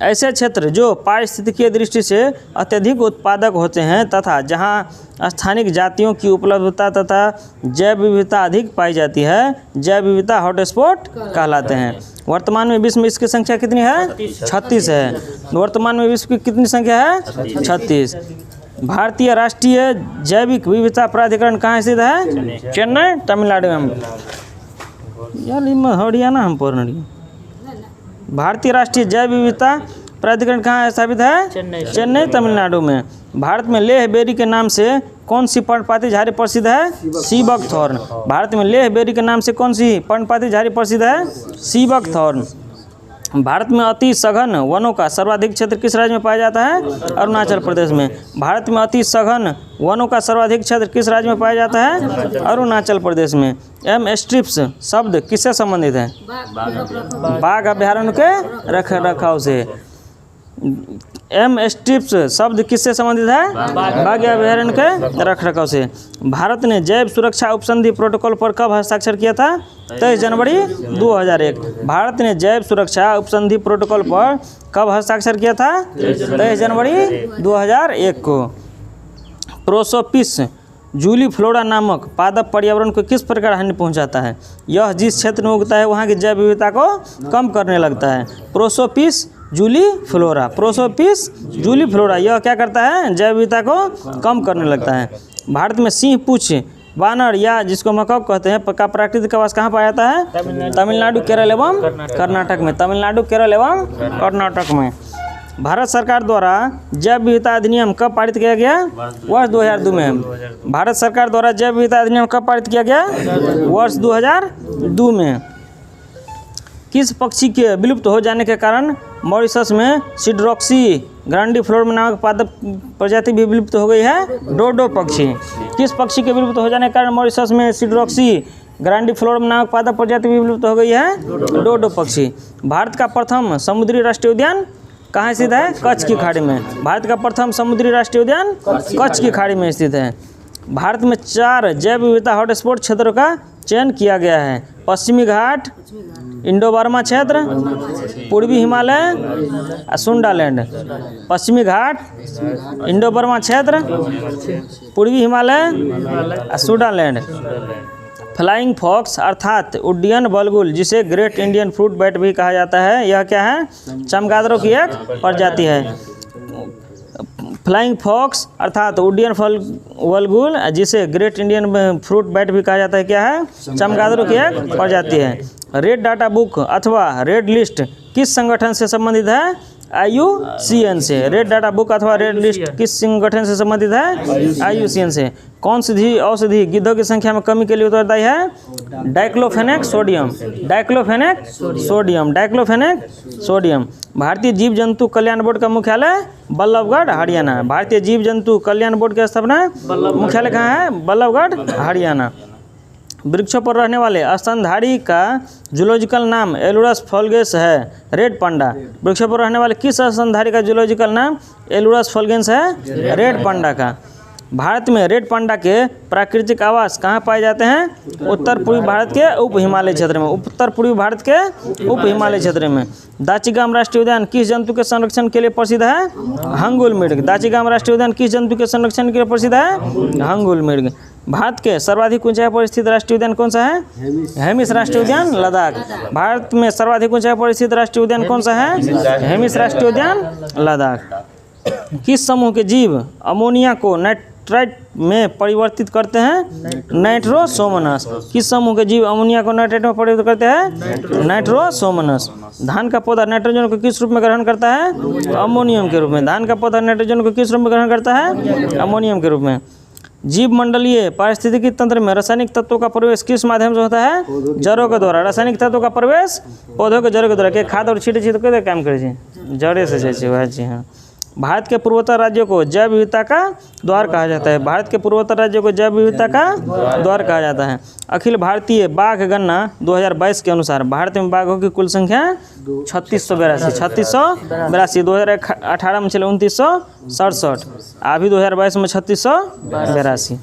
ऐसे क्षेत्र जो पारिस्थितिकीय दृष्टि से अत्यधिक उत्पादक होते हैं तथा जहां स्थानिक जातियों की उपलब्धता तथा जैव विविधता अधिक पाई जाती है, जैव विविधता हॉटस्पॉट कहलाते हैं। वर्तमान में विश्व में इसकी संख्या कितनी है? 36 है। वर्तमान में विश्व की कितनी संख्या है? 36। भारतीय राष्ट्रीय जैविक विविधता प्राधिकरण कहाँ स्थित है? चेन्नई, तमिलनाडु में। यार हरियाणा हम पढ़ रही। भारतीय राष्ट्रीय जैव विविधता प्राधिकरण कहाँ स्थापित है? चेन्नई, तमिलनाडु में। भारत में लेह बेरी के नाम से कौन सी पर्णपाती झाड़ी प्रसिद्ध है? Sea buckthorn. भारत में लेह बेरी के नाम से कौन सी पर्णपाती झाड़ी प्रसिद्ध है? Sea buckthorn. भारत में अति सघन वनों का सर्वाधिक क्षेत्र किस राज्य में पाया जाता है? अरुणाचल प्रदेश में। भारत में अति सघन वनों का सर्वाधिक क्षेत्र किस राज्य में पाया जाता है? अरुणाचल प्रदेश में। एम स्ट्रिप्स शब्द किससे संबंधित है? बाघ अभ्यारण्य के रख रखाव से। एम स्ट्रिप्स शब्द किससे संबंधित है? बाघ अभ्यारण्य के रख रखाव से। भारत ने जैव सुरक्षा उपसंधि प्रोटोकॉल पर कब हस्ताक्षर किया था? 23 जनवरी 2001। भारत ने जैव सुरक्षा उपसंधि प्रोटोकॉल पर कब हस्ताक्षर किया था? 23 जनवरी 2001 को। प्रोसोपिस जूलीफ्लोरा नामक पादप पर्यावरण को किस प्रकार हानि पहुंचाता है? यह जिस क्षेत्र में उगता है वहाँ की जैव विविधता को कम करने लगता है। प्रोसोपिस जूलीफ्लोरा। प्रोसोपिस जूलीफ्लोरा यह क्या करता है? जैव विविधता को कम करने लगता है। भारत में सिंह पूछ वानर या जिसको मकौक कहते हैं का प्राकृतिक आवास कहाँ पाया जाता है? तमिलनाडु, केरल एवं कर्नाटक में। तमिलनाडु, केरल एवं कर्नाटक में। भारत सरकार द्वारा जैव विविधता अधिनियम कब पारित किया गया? वर्ष 2002 में। भारत सरकार द्वारा जैव विविधता अधिनियम कब पारित किया गया? वर्ष 2002 में। किस पक्षी के विलुप्त हो जाने के कारण मॉरिशस में सिड्रॉक्सी ग्रांडिफ्लोरम नामक पादप प्रजाति भी विलुप्त हो गई है? डोडो पक्षी। किस पक्षी के विलुप्त हो जाने के कारण मॉरिशस में सिड्रॉक्सी ग्रांडिफ्लोरम नामक पादप प्रजाति भी विलुप्त हो गई है? डोडो पक्षी। भारत का प्रथम समुद्री राष्ट्रीय उद्यान कहाँ स्थित है? कच्छ की खाड़ी में। भारत का प्रथम समुद्री राष्ट्रीय उद्यान कच्छ की खाड़ी में स्थित है। भारत में 4 जैव विविधता हॉटस्पॉट क्षेत्रों का चयन किया गया है। पश्चिमी घाट, इंडो बर्मा क्षेत्र, पूर्वी हिमालय, सुंडालैंड। पश्चिमी घाट, इंडो बर्मा क्षेत्र, पूर्वी हिमालय, सुंडालैंड। फ्लाइंग फॉक्स अर्थात उड्डयन बलगुल जिसे ग्रेट इंडियन फ्रूट बैट भी कहा जाता है, यह क्या है? चमगादड़ों की एक प्रजाति है। फ्लाइंग फॉक्स अर्थात उड्डयन बलगुल जिसे ग्रेट इंडियन फ्रूट बैट भी कहा जाता है, क्या है? चमगादड़ों की एक प्रजाति है। रेड डाटा बुक अथवा रेड लिस्ट किस संगठन से संबंधित है? IUCN से। रेड डाटा बुक अथवा रेड लिस्ट किस संगठन से संबंधित है? IUCN से। कौन सी औषधि गिद्धों की संख्या में कमी के लिए उत्तरदायी है? Diclofenac sodium. Diclofenac sodium. Diclofenac sodium. भारतीय जीव जंतु कल्याण बोर्ड का मुख्यालय बल्लभगढ़, हरियाणा। भारतीय जीव जंतु कल्याण बोर्ड की स्थापना मुख्यालय कहाँ है? बल्लभगढ़, हरियाणा। वृक्षों पर रहने वाले स्तनधारी का जूलॉजिकल नाम एलुरस फॉल्गेंस है। Red panda. वृक्षों पर रहने वाले किस स्तनधारी का जूलॉजिकल नाम एलुरस फॉल्गेंस है? रेड पांडा का। भारत में रेड पांडा के प्राकृतिक आवास कहाँ पाए जाते हैं? उत्तर पूर्वी भारत के उप हिमालय क्षेत्र में। उत्तर पूर्वी भारत के उप हिमालय क्षेत्र में। दाचीगाम राष्ट्रीय उद्यान किस जंतु के संरक्षण के लिए प्रसिद्ध है? हंगुल मृग। दाचीगाम राष्ट्रीय उद्यान किस जंतु के संरक्षण के लिए प्रसिद्ध है? हंगुल मृग। भारत के सर्वाधिक ऊंचाई पर स्थित राष्ट्रीय उद्यान कौन सा है? हेमिस राष्ट्रीय उद्यान, लद्दाख। भारत में सर्वाधिक ऊंचाई पर स्थित राष्ट्रीय उद्यान कौन सा है? हेमिस राष्ट्रीय उद्यान, लद्दाख। किस समूह के जीव अमोनिया को नाइट्राइट में परिवर्तित करते हैं नाइट्रोसोमोनास। किस समूह के जीव अमोनिया को नाइट्रेट में परिवर्तित करते हैं? नाइट्रोसोमोनास। धान का पौधा नाइट्रोजन को किस रूप में ग्रहण करता है? अमोनियम के रूप में। धान का पौधा नाइट्रोजन को किस रूप में ग्रहण करता है? अमोनियम के रूप में। जीव मंडलीय पारिस्थितिकी तंत्र में रासायनिक तत्वों का प्रवेश किस माध्यम से होता है? जड़ों के द्वारा। रासायनिक तत्वों का प्रवेश पौधों के जड़ों के द्वारा। के खाद और छीटे छीटे के काम करे छी जड़े से जाइ छै। जी हाँ। भारत के पूर्वोत्तर राज्यों को जैव विविधता का द्वार कहा जाता है। भारत के पूर्वोत्तर राज्यों को जैव विविधता का द्वार कहा जाता है। अखिल भारतीय बाघ गणना 2022 के अनुसार भारत में बाघों की कुल संख्या 3682। 2018 में चले 2967, अभी 2022 में 3682।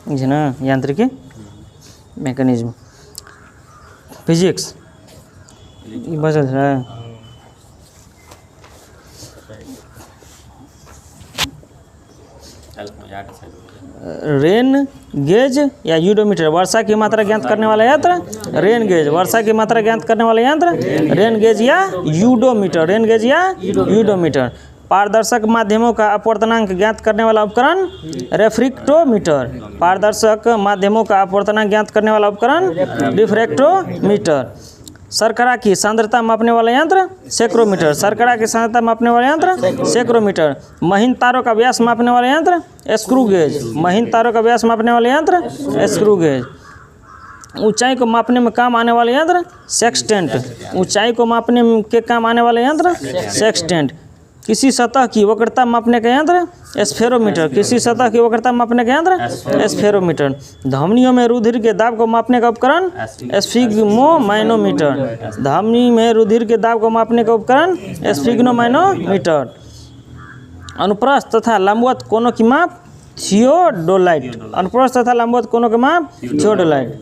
जी ना, यांत्रिकी मैकेनिज्म फिजिक्स बचल है। रेन गेज या यूडोमीटर, वर्षा की मात्रा ज्ञात करने वाला यंत्र रेन गेज। वर्षा की मात्रा ज्ञात करने वाला यंत्र रेन गेज या यूडोमीटर। रेन गेज या यूडोमीटर। पारदर्शक माध्यमों का अपवर्तनांक ज्ञात करने वाला उपकरण रेफ्रेक्टोमीटर। पारदर्शक माध्यमों का अपवर्तनांक ज्ञात करने वाला उपकरण रिफ्रैक्टोमीटर। शर्करा की सांद्रता मापने वाला यंत्र सेक्रोमीटर। शर्करा की सांद्रता मापने वाला यंत्र सेक्रोमीटर। महीन तारों का व्यास मापने वाला यंत्र स्क्रू गेज। महीन तारों का व्यास मापने वाला यंत्र स्क्रू गेज। ऊंचाई को मापने में काम आने वाले यंत्र सेक्सटेंट। ऊंचाई को मापने के काम आने वाले यंत्र सेक्सटेंट। किसी सतह की वक्रता मापने का यंत्र स्फेरोमीटर। किसी सतह की वक्रता मापने का यंत्र स्फेरोमीटर। धमनियों में रुधिर के दाब को मापने का उपकरण स्फिग्मोमाइनोमीटर। धमनी में रुधिर के दाब को मापने का उपकरण स्फिग्मोमाइनोमीटर। अनुप्रस्थ तथा लंबवत कोनों की माप थियोडोलाइट। अनुप्रस्थ तथा लंबवत कोनों की माप थियोडोलाइट।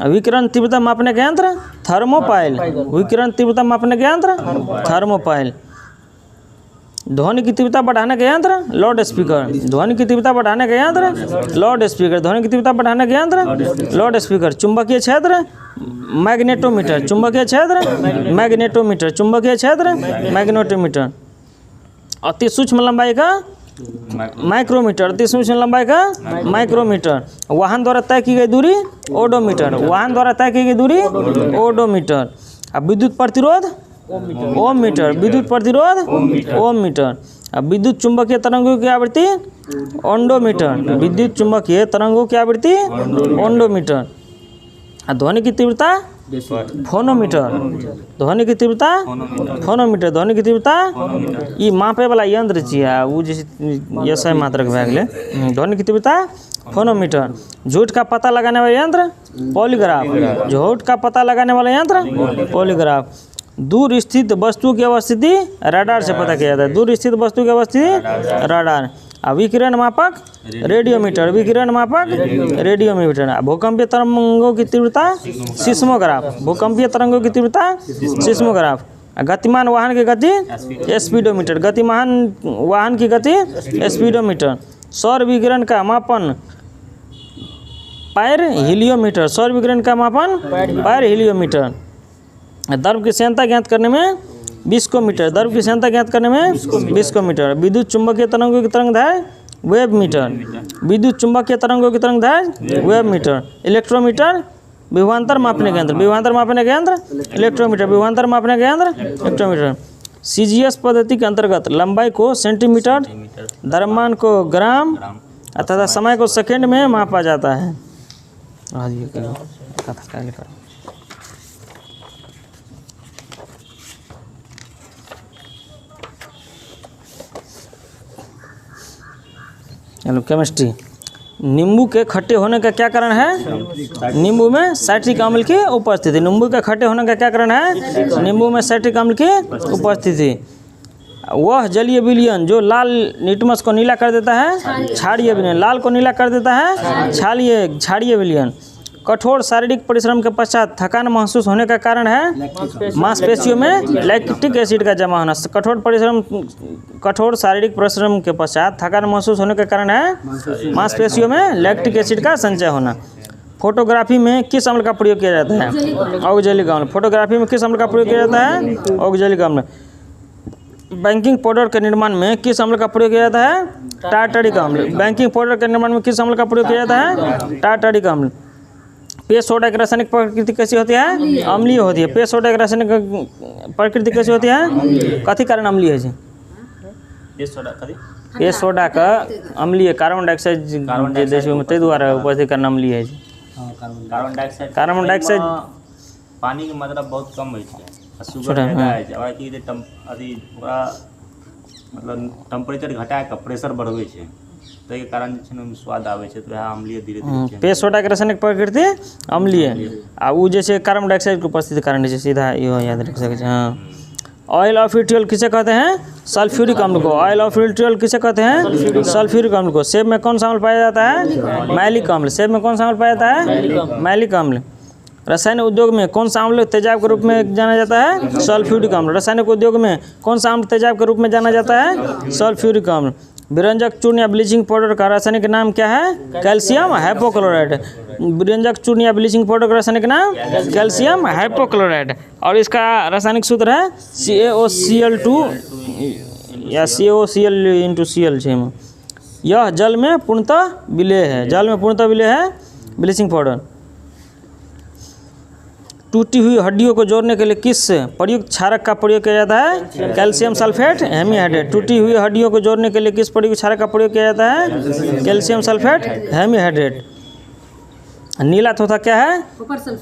विकिरण तीव्रता मापने का यंत्र थर्मोपाइल। विकिरण तीव्रता मापने का यंत्र थर्मोपाइल। ध्वनि की तीव्रता बढ़ाने का यंत्र लाउड स्पीकर। ध्वनि की तीव्रता बढ़ाने का यंत्र लाउड स्पीकर। ध्वनि की तीव्रता बढ़ाने का यंत्र लाउड स्पीकर। चुंबकीय क्षेत्र मैग्नेटोमीटर। चुंबकीय क्षेत्र मैग्नेटोमीटर। चुंबकीय क्षेत्र मैग्नेटोमीटर। अति सूक्ष्म लंबाई का माइक्रोमीटर। अति सूक्ष्म लंबाई का माइक्रोमीटर। वाहन द्वारा तय की गई दूरी ओडोमीटर। वाहन द्वारा तय की गई दूरी ओडोमीटर। अब विद्युत प्रतिरोध ओम मीटर। विद्युत प्रतिरोध ओम मीटर। अब विद्युत चुंबकीय तरंगों की आवृत्ति ओंडोमीटर। विद्युत चुंबकीय तरंगों की आवृत्ति ओंडोमीटर। ध्वनि की तीव्रता फोनोमीटर। ध्वनि की तीव्रता फोनोमीटर। ध्वनि की तीव्रता ये मापे वाला यंत्र छियै वो जैसे एसआई मात्रक भए गेलै। ध्वनि की तीव्रता फोनोमीटर। झूठ का पता लगाने वाला यंत्र पॉलीग्राफ। झूठ का पता लगाने वाला यंत्र पॉलीग्राफ। दूर स्थित वस्तु की अवस्थिति रडार से पता किया जाता है। दूर स्थित वस्तु की अवस्थिति रडार। विकिरण मापक रेडियोमीटर। विकिरण मापक रेडियोमीटर। भूकंपीय तरंगों की तीव्रता सिस्मोग्राफ। भूकंपीय तरंगों की तीव्रता सिस्मोग्राफ। गतिमान वाहन की गति स्पीडोमीटर। गतिमान वाहन की गति स्पीडोमीटर। सौर विकिरण का मापन पैर हिलियोमीटर। सौर विकिरण का मापन पैर हिलियोमीटर। द्रव की श्यानता ज्ञात करने में विस्कोमीटर। द्रव की श्यानता ज्ञात करने में विस्कोमीटर। विद्युत चुंबकीय तरंगों की तरंगदैर्घ्य वेव मीटर। विद्युत चुंबकीय तरंगों की तरंगदैर्घ्य वेव मीटर। इलेक्ट्रोमीटर विभवांतर मापने के यंत्र। विभवांतर मापने के यंत्र इलेक्ट्रोमीटर। विभवांतर मापने के यंत्र इलेक्ट्रोमीटर। सीजीएस पद्धति के अंतर्गत लंबाई को सेंटीमीटर, द्रव्यमान को ग्राम तथा समय को सेकंड में मापा जाता है। Hello chemistry. नींबू के खट्टे होने का क्या कारण है? नींबू में साइट्रिक अम्ल की उपस्थिति। नींबू के खट्टे होने का क्या कारण है? नींबू में साइट्रिक अम्ल की उपस्थिति। वह जलीय विलयन जो लाल लिटमस को नीला कर देता है क्षारीय विलयन। लाल को नीला कर देता है क्षारीय विलयन। कठोर शारीरिक परिश्रम के पश्चात थकान महसूस होने का कारण है मांसपेशियों में लैक्टिक एसिड का जमा होना। कठोर शारीरिक परिश्रम के पश्चात थकान महसूस होने का कारण है मांसपेशियों में लैक्टिक एसिड का संचय होना। फोटोग्राफी में किस अम्ल का प्रयोग किया जाता है? ऑक्जेलिक अम्ल। फोटोग्राफी में किस अम्ल का प्रयोग किया जाता है? ऑक्जेलिक अम्ल। बैंकिंग पाउडर के निर्माण में किस अम्ल का प्रयोग किया जाता है? टार्टरिक अम्ल। बैंकिंग पाउडर के निर्माण में किस अम्ल का प्रयोग किया जाता है? टार्टरिक अम्ल। पेय सोडा की रासायनिक प्रकृति कैसी होती है? अम्लीय होती है। पेय सोडा की रासायनिक प्रकृति कैसी होती है? कथी कारण अम्लीय है? ये सोडा करी पेय सोडा का अम्लीय कार्बन डाइऑक्साइड ताहि द्वारा उपस्थित कारण अम्लीय है। हाँ कार्बन डाइऑक्साइड कार्बन पानी के मात्रा बहुत कम होइ छै आ शुगर छोटा, ज्यादा हाँ। होइ छै। और कि अथी ओकरा मतलब टेम्परेचर घटा के प्रेशर बढ़बै छै, ताहि के कारण जे छै ने स्वाद आबै छै, तो वएह अम्लीय धीरे धीरे पेय सोडा के रासायनिक प्रकृति अम्लीय आ उ जे छै कार्बन डाइऑक्साइड के उपस्थिति के कारण जे छै, सीधा इहो याद रख सकै छै। हाँ। ऑयल ऑफ विट्रियल किसे कहते हैं? सल्फ्यूरिक अम्ल को। ऑयल ऑफ विट्रियल किसे कहते हैं? सल्फ्यूरिक अम्ल को। सेब में कौन सा अम्ल पाया जाता है? मैलिक अम्ल। सेब में कौन सा अम्ल पाया जाता है? मैलिक अम्ल। रासायनिक उद्योग में कौन सा अम्ल तेजाब के रूप में जाना जाता है? सल्फ्यूरिक अम्ल। रासायनिक उद्योग में कौन सा अम्ल तेजाब के रूप में जाना जाता है? सल्फ्यूरिक अम्ल। विरंजक चूर्ण या ब्लीचिंग पाउडर का रासायनिक नाम क्या है? Calcium hypochloride. विरंजक चूर्ण या ब्लीचिंग पाउडर का रासायनिक नाम कैल्शियम हाइपोक्लोराइड। और इसका रासायनिक सूत्र है CaOCl2 या CaOCl छै। यह जल में पूर्णतः विलेय है। जल में पूर्णतः विलेय है ब्लीचिंग पाउडर। टूटी हुई हड्डियों को जोड़ने के लिए किस प्रयुक्त क्षारक का प्रयोग किया जाता है? Calcium sulphate hemihydrate. टूटी हुई हड्डियों को जोड़ने के लिए किस प्रयुक्त क्षारक का प्रयोग किया जाता है? Calcium sulphate hemihydrate. नीला थोथा क्या है?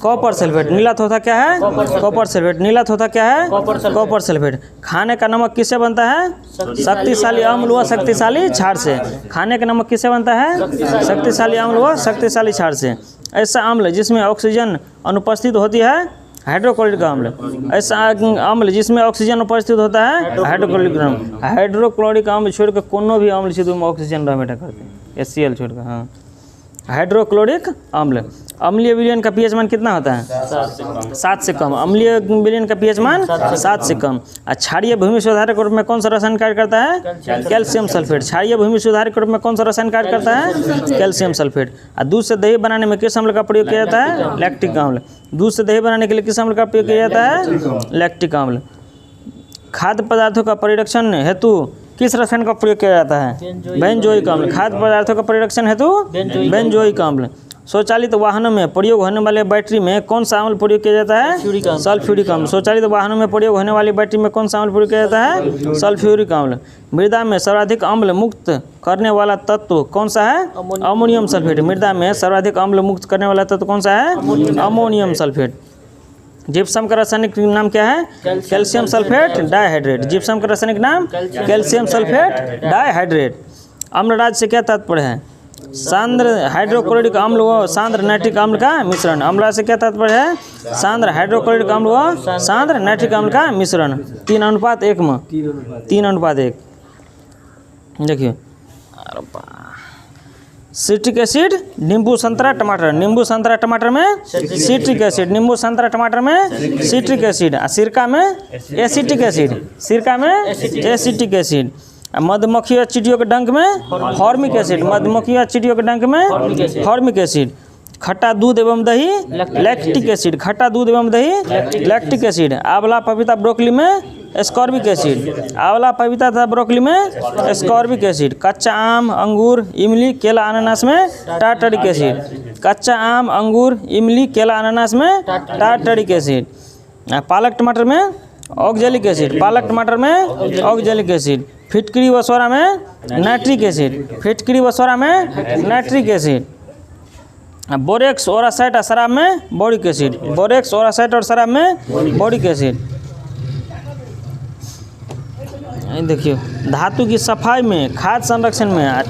Copper sulphate. नीला थोथा क्या है? Copper sulphate. नीला थोथा क्या है? Copper sulphate. खाने का नमक किससे बनता है? शक्तिशाली अम्ल व शक्तिशाली क्षार से। खाने का नमक किससे बनता है? शक्तिशाली अम्ल व शक्तिशाली क्षार से। ऐसा अम्ल जिसमें ऑक्सीजन अनुपस्थित होती है हाइड्रोक्लोरिक अम्ल। ऐसा अम्ल जिसमें ऑक्सीजन उपस्थित होता है हाइड्रोक्लोरिक अम्ल। हाइड्रोक्लोरिक अम्ल छोड़ के कोनो भी अम्ल से तुम ऑक्सीजन रहबे करते हैं, HCl छोड़ के। हाँ। हाइड्रोक्लोरिक अम्ल। अम्लीय विलयन का पीएच मान कितना होता है? 7 से कम। अम्लीय विलयन का पीएच मान 7 से कम। क्षारीय भूमि सुधारक के रूप में कौन सा रसायन कार्य करता है? Calcium sulphate. क्षारीय भूमि सुधारक के रूप में कौन सा रसायन कार्य करता है? Calcium sulphate. दूध से दही बनाने में किस अम्ल का प्रयोग किया जाता है? लैक्टिक अम्ल। दूध से दही बनाने के लिए किस अम्ल का प्रयोग किया जाता है? लैक्टिक अम्ल। खाद्य पदार्थों का परिरक्षण हेतु किस रसायन का प्रयोग किया जाता है? बेंजोइक अम्ल। खाद्य पदार्थों का परिरक्षण हेतु बेंजोइक अम्ल। स्वचालित वाहनों में प्रयोग होने वाले बैटरी में कौन सा अम्ल प्रयोग किया जाता है? सल्फ्यूरिक अम्ल। स्वचालित वाहनों में प्रयोग होने वाली बैटरी में कौन सा अम्ल प्रयोग किया जाता है? सल्फ्यूरिक अम्ल। मृदा में सर्वाधिक अम्ल मुक्त करने वाला तत्व कौन सा है? Ammonium sulphate. मृदा में सर्वाधिक अम्ल मुक्त करने वाला तत्व कौन सा है? Ammonium sulphate. जिप्सम का रासायनिक नाम क्या है? Calcium sulphate dihydrate. जिप्सम का रासायनिक नाम कैल्शियम सल्फेट डाइहाइड्रेट। अम्लराज से क्या तात्पर्य है? सांद्र हाइड्रोक्लोरिक अम्ल व सांद्र नाइट्रिक अम्ल का मिश्रण। अम्लराज से क्या तात्पर्य है? सांद्र हाइड्रोक्लोरिक अम्ल व सांद्र नाइट्रिक अम्ल का मिश्रण। 3:1 में 3:1। देखिए सिट्रिक एसिड नींबू संतरा टमाटर। नींबू संतरा टमाटर में सिट्रिक एसिड। नींबू संतरा टमाटर में सिट्रिक एसिड। सिरका में एसिटिक एसिड। सिरका में एसिटिक एसिड। मधुमक्खी और चींटियों के डंक में फॉर्मिक एसिड। मधुमक्खी और चींटियों के डंक में फॉर्मिक एसिड। खट्टा दूध एवं दही लैक्टिक एसिड। खट्टा दूध एवं दही लैक्टिक एसिड। आंवला पपीता ब्रोकली में एस्कॉर्बिक एसिड। आंवला पपीता तथा ब्रोकली में एस्कॉर्बिक एसिड। कच्चा आम अंगूर इमली केला अनानास में टार्टरिक एसिड। कच्चा आम अंगूर इमली केला अनानास में टार्टरिक एसिड। पालक टमाटर में ऑक्जेलिक एसिड। पालक टमाटर में ऑक्जेलिक एसिड। फिटकरी व सोरा में नाइट्रिक एसिड। फिटकरी व सोरा में नाइट्रिक एसिड। बोरेक्स ओरासाइट और शराब में बोरिक एसिड। बोरेक्स ओरासाइट और शराब में बोरिक एसिड। देखिए धातु की सफाई में, खाद्य संरक्षण में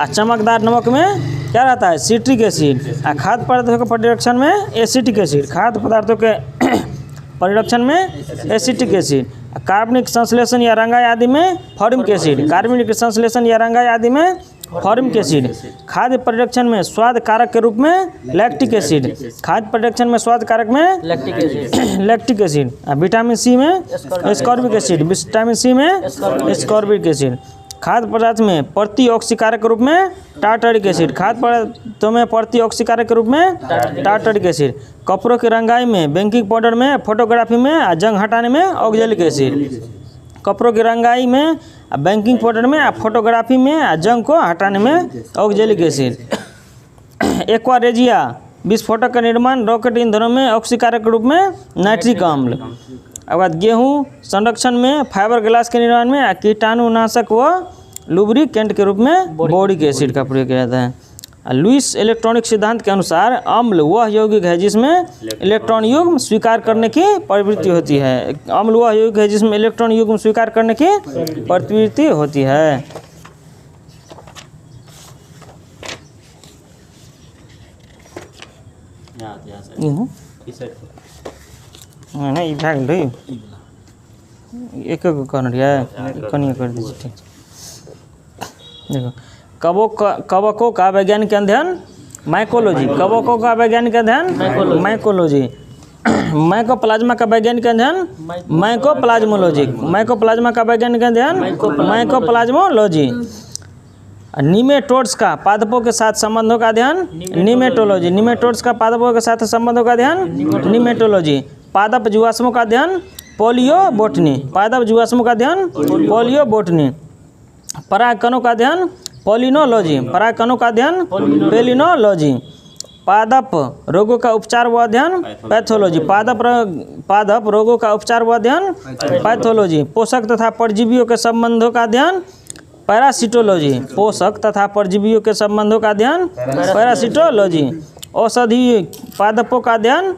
चमकदार नमक में क्या रहता है? Citric acid. खाद्य पदार्थों के परिरक्षण में एसिटिक एसिड। खाद्य पदार्थों के परिरक्षण में एसिटिक एसिड। कार्बनिक संश्लेषण या रंगाई आदि में फॉर्मिक एसिड। कार्बनिक संश्लेषण या रंगाई आदि में फॉर्मिक एसिड। खाद्य परिरक्षण में स्वाद कारक के रूप में लैक्टिक एसिड। खाद्य परिरक्षण में स्वाद कारक में लैक्टिक एसिड। विटामिन सी में एस्कॉर्बिक एसिड। विटामिन सी में एस्कॉर्बिक एसिड। खाद्य पदार्थ में प्रति ऑक्सीकारक के रूप में टार्टरिक एसिड, खाद्य पदार्थों में प्रति ऑक्सीकारक के रूप में टार्टरिक एसिड, कपड़ों की रंगाई में, बेकिंग पाउडर में, फोटोग्राफी में और जंग हटाने में ऑक्जेलिक एसिड, कपड़ों की रंगाई में, बेकिंग पाउडर में, फोटोग्राफी में, जंग को हटाने में ऑक्जेलिक एसिड। एक्वा रेजिया विस्फोटक का निर्माण रॉकेट ईंधनों में ऑक्सीकारक के रूप में नाइट्रिक अम्ल। अब बाद गेहूँ संरक्षण में, फाइबर ग्लास के निर्माण में, कीटाणुनाशक व लुब्रिकेंट के रूप में बोरिक एसिड का प्रयोग किया जाता है। लुईस इलेक्ट्रॉनिक सिद्धांत के अनुसार अम्ल वह यौगिक है जिसमें इलेक्ट्रॉन युग्म स्वीकार करने की प्रवृत्ति होती है। अम्ल वह यौगिक है जिसमें इलेक्ट्रॉन युग्म स्वीकार करने की प्रवृत्ति होती है। नहीं भाग रही एक कर कनिया कर दीजिए। ठीक देखो कवकों का वैज्ञानिक अध्ययन माइकोलॉजी, कवकों का वैज्ञानिक अध्ययन माइकोलॉजी, माइकोप्लाज्मा का वैज्ञानिक अध्ययन माइकोप्लाज्मोलॉजी, माइकोप्लाज्मा का वैज्ञानिक अध्ययन माइकोप्लाज्मोलॉजी, निमेटोड्स का पादपों के साथ संबंधों का अध्ययन निमेटोलॉजी, निमेटोड्स का पादपों के साथ संबंधों का अध्ययन निमेटोलॉजी, पादप जीवाश्मों का अध्ययन पोलियोबोटनी, पादप जीवाश्मों का अध्ययन पोलियोबोटनी, परागकणों का अध्ययन पोलिनोलॉजी, परागकणों का अध्ययन पेलिनोलॉजी, पादप रोगों का उपचार व अध्ययन पैथोलॉजी, पादप रोगों का उपचार व अध्ययन पैथोलॉजी, पोषक तथा परजीवियों के संबंधों का अध्ययन पैरासिटोलॉजी, पोषक तथा परजीवियों के संबंधों का अध्ययन पैरासिटोलॉजी, औषधि पादपों का अध्ययन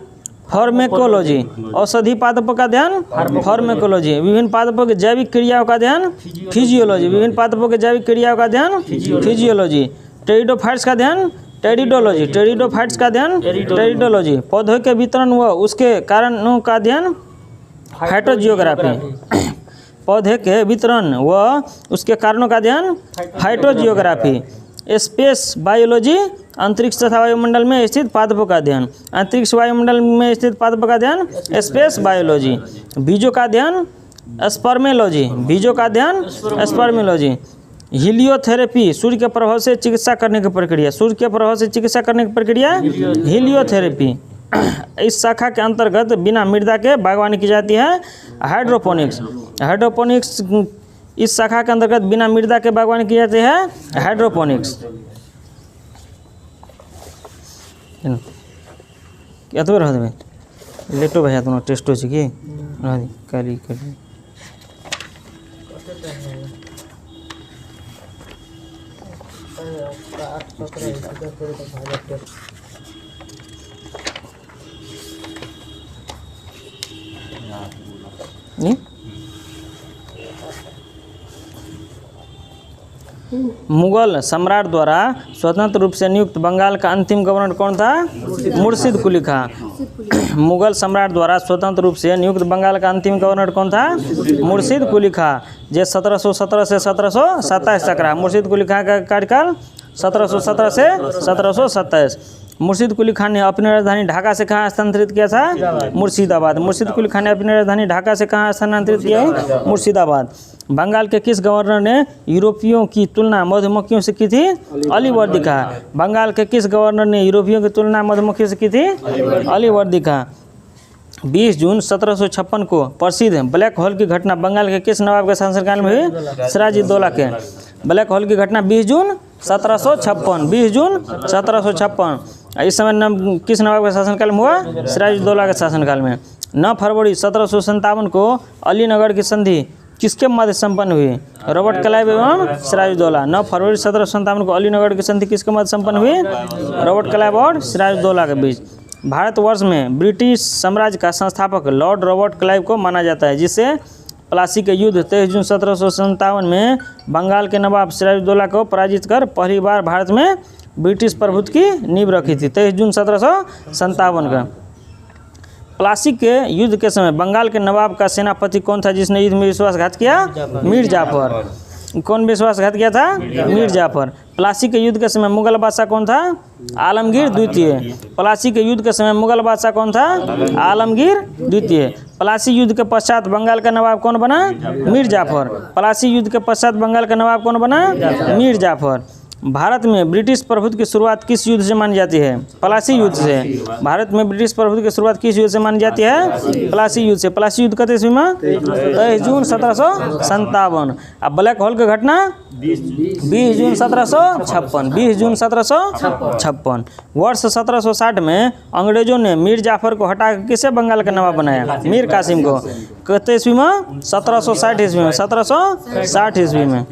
फार्मेकोलॉजी, औषधि पादपों का अध्ययन फार्मेकोलॉजी, विभिन्न पादपों के जैविक क्रियाओं का अध्ययन फिजियोलॉजी, विभिन्न पादपों के जैविक क्रियाओं का अध्ययन फिजियोलॉजी, टेरिडोफाइट्स का अध्ययन टेरिडोलॉजी, टेरिडोफाइट्स का अध्ययन टेरिडोलॉजी, पौधों के वितरण व उसके कारणों का अध्ययन फाइटोजियोग्राफी, पौधे के वितरण व उसके कारणों का अध्ययन फाइटोजियोग्राफी, स्पेस बायोलॉजी, अंतरिक्ष तथा वायुमंडल में स्थित पादपों का अध्ययन, अंतरिक्ष वायुमंडल में स्थित पादपों का अध्ययन स्पेस बायोलॉजी, बीजों का अध्ययन स्पर्मेलॉजी, बीजों का अध्ययन स्पर्मेलॉजी, हीलियोथेरेपी सूर्य के प्रभाव से चिकित्सा करने की प्रक्रिया, सूर्य के प्रभाव से चिकित्सा करने की प्रक्रिया हीलियोथेरेपी। इस शाखा के अंतर्गत बिना मृदा के बागवानी की जाती है हाइड्रोपोनिक्स, हाइड्रोपोनिक्स इस शाखा के अंतर्गत बिना मृदा के बागवानी की जाती है हाइड्रोपोनिक्स। क्या तो रह दे लेटो भैया तुम टेस्ट हो कि करी करी नहीं मुगल सम्राट द्वारा स्वतंत्र रूप से नियुक्त बंगाल का अंतिम गवर्नर कौन था? मुर्शिद कुली खां। मुगल सम्राट द्वारा स्वतंत्र रूप से नियुक्त बंगाल का अंतिम गवर्नर कौन था? मुर्शिद कुली खां, जो 1717 से 1727 तक रहा। मुर्शिद कुली खां का कार्यकाल 1717 से 1727। मुर्शिद कुली खान ने अपनी राजधानी ढाका से कहाँ स्थानांतरित किया था? मुर्शिदाबाद। मुर्शिद कुली खान ने अपनी राजधानी ढाका से कहाँ स्थानांतरित किया है? मुर्शिदाबाद। बंगाल के किस गवर्नर ने यूरोपियों की तुलना मधुमक्खियों से की थी? अलीवर्दी खां। बंगाल के किस गवर्नर ने यूरोपियों की तुलना मधुमक्खियों से की थी? अलीवर्दी खां। 20 जून 1756 को प्रसिद्ध ब्लैक होल की घटना बंगाल के किस नवाब के शासनकाल में हुई? सिराजुद्दौला के। ब्लैक होल की घटना 20 जून 1756। 20 जून 1756 इस समय किस नवाब के शासनकाल में हुआ? सिराजुद्दौला के शासनकाल में। 9 फरवरी 1757 को अलीनगर की संधि किसके मध्य संपन्न हुई? रॉबर्ट क्लाइव एवं सिराजुद्दौला। 9 फरवरी 1757 को अलीनगर की संधि किसके मध्य संपन्न हुई? रॉबर्ट क्लाइव और सिराजुद्दौला के बीच। भारतवर्ष में ब्रिटिश साम्राज्य का संस्थापक लॉर्ड रॉबर्ट क्लाइव को माना जाता है, जिससे प्लासी के युद्ध 23 जून 1757 में बंगाल के नवाब सिराजुद्दौला को पराजित कर पहली बार भारत में ब्रिटिश प्रभुत्व की नींव रखी थी। 23 जून 1757 का। प्लासी के युद्ध के समय बंगाल के नवाब का सेनापति कौन था जिसने युद्ध में विश्वासघात किया? मीर जाफर। कौन विश्वासघात किया था? मीर जाफर। प्लासी के युद्ध के समय मुगल बादशाह कौन था? आलमगीर द्वितीय। प्लासी के युद्ध के समय मुगल बादशाह कौन था? आलमगीर द्वितीय। प्लासी युद्ध के पश्चात बंगाल का नवाब कौन बना? मीर जाफर। प्लासी युद्ध के पश्चात बंगाल का नवाब कौन बना? मीर जाफर। भारत में ब्रिटिश प्रभुत्व की शुरुआत किस युद्ध से मानी जाती है? प्लासी युद्ध से। भारत में ब्रिटिश प्रभुत्व की शुरुआत किस युद्ध से मानी जाती है? प्लासी युद्ध से। प्लासी युद्ध कते ईस्वी में? 23 जून 1757। अब ब्लैक होल की घटना 20 जून 1756। 20 जून 1756। वर्ष 1760 में अंग्रेजों ने मीर जाफर को हटा कर किसे बंगाल का नवाब बनाया? मीर कासिम को। कते ईस्वी में? 1760 ईस्वी में। 1760 ईस्वी में।